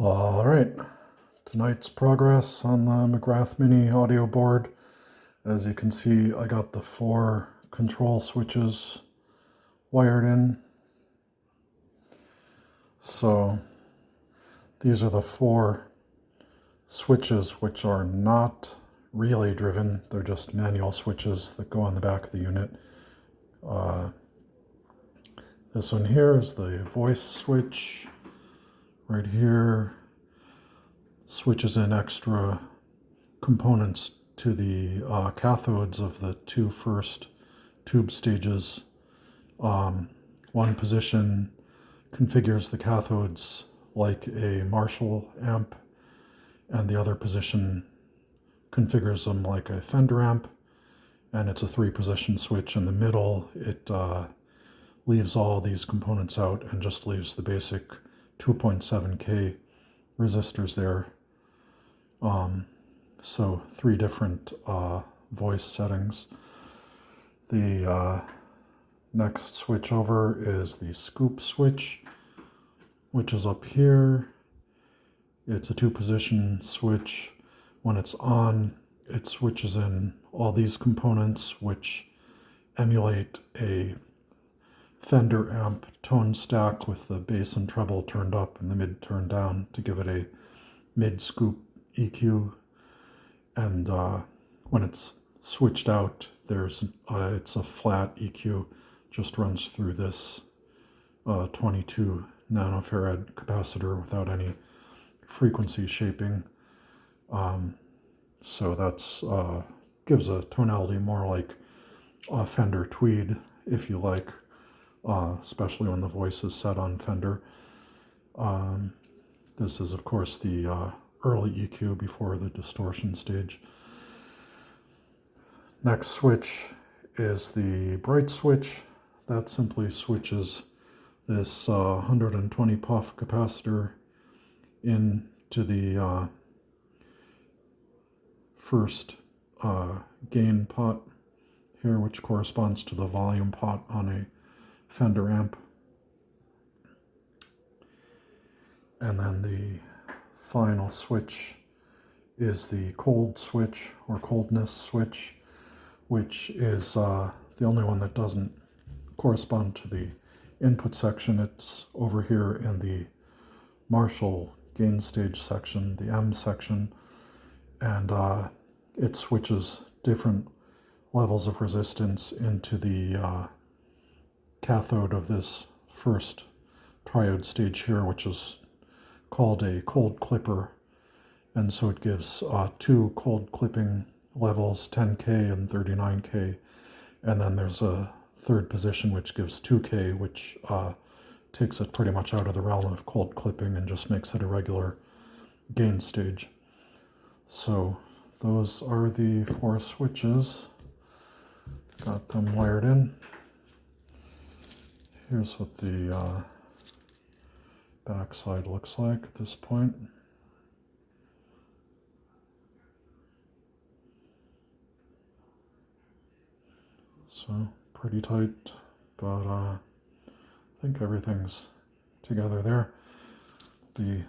All right, tonight's progress on the McGrath Mini audio board. As you can see, I got the 4 control switches wired in. So these are the 4 switches which are not relay driven. They're just manual switches that go on the back of the unit. This one here is the voice switch. Right here switches in extra components to the cathodes of the 2 first tube stages. One position configures the cathodes like a Marshall amp, and the other position configures them like a Fender amp, and it's a 3-position switch. In the middle, it leaves all these components out and just leaves the basic 2.7K resistors there. So 3 different voice settings. The next switch over is the scoop switch, which is up here. It's a 2-position switch. When it's on, it switches in all these components, which emulate a Fender amp tone stack with the bass and treble turned up and the mid turned down to give it a mid scoop EQ. And when it's switched out, it's a flat EQ, just runs through this 22 nanofarad capacitor without any frequency shaping. So that's gives a tonality more like a Fender Tweed, if you like, especially when the voice is set on Fender. This is, of course, the early EQ before the distortion stage. Next switch is the bright switch. That simply switches this 120 puff capacitor into the first gain pot here, which corresponds to the volume pot on a Fender amp. And then the final switch is the cold switch or coldness switch, which is the only one that doesn't correspond to the input section. It's over here in the Marshall gain stage section, the M section, and it switches different levels of resistance into the cathode of this first triode stage here, which is called a cold clipper. And so it gives 2 cold clipping levels, 10K and 39K. And then there's a 3rd position which gives 2K, which takes it pretty much out of the realm of cold clipping and just makes it a regular gain stage. So those are the 4 switches. Got them wired in. Here's what the backside looks like at this point. So pretty tight, but I think everything's together there. Be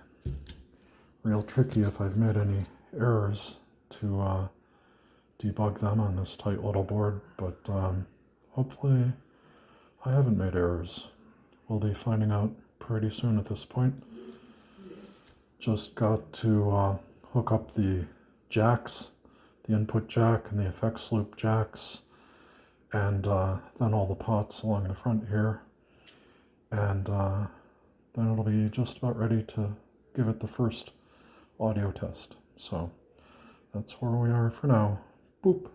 real tricky if I've made any errors to debug them on this tight little board, but hopefully I haven't made errors. We'll be finding out pretty soon at this point. Just got to hook up the jacks, the input jack and the effects loop jacks, and then all the pots along the front here. And then it'll be just about ready to give it the first audio test. So that's where we are for now. Boop.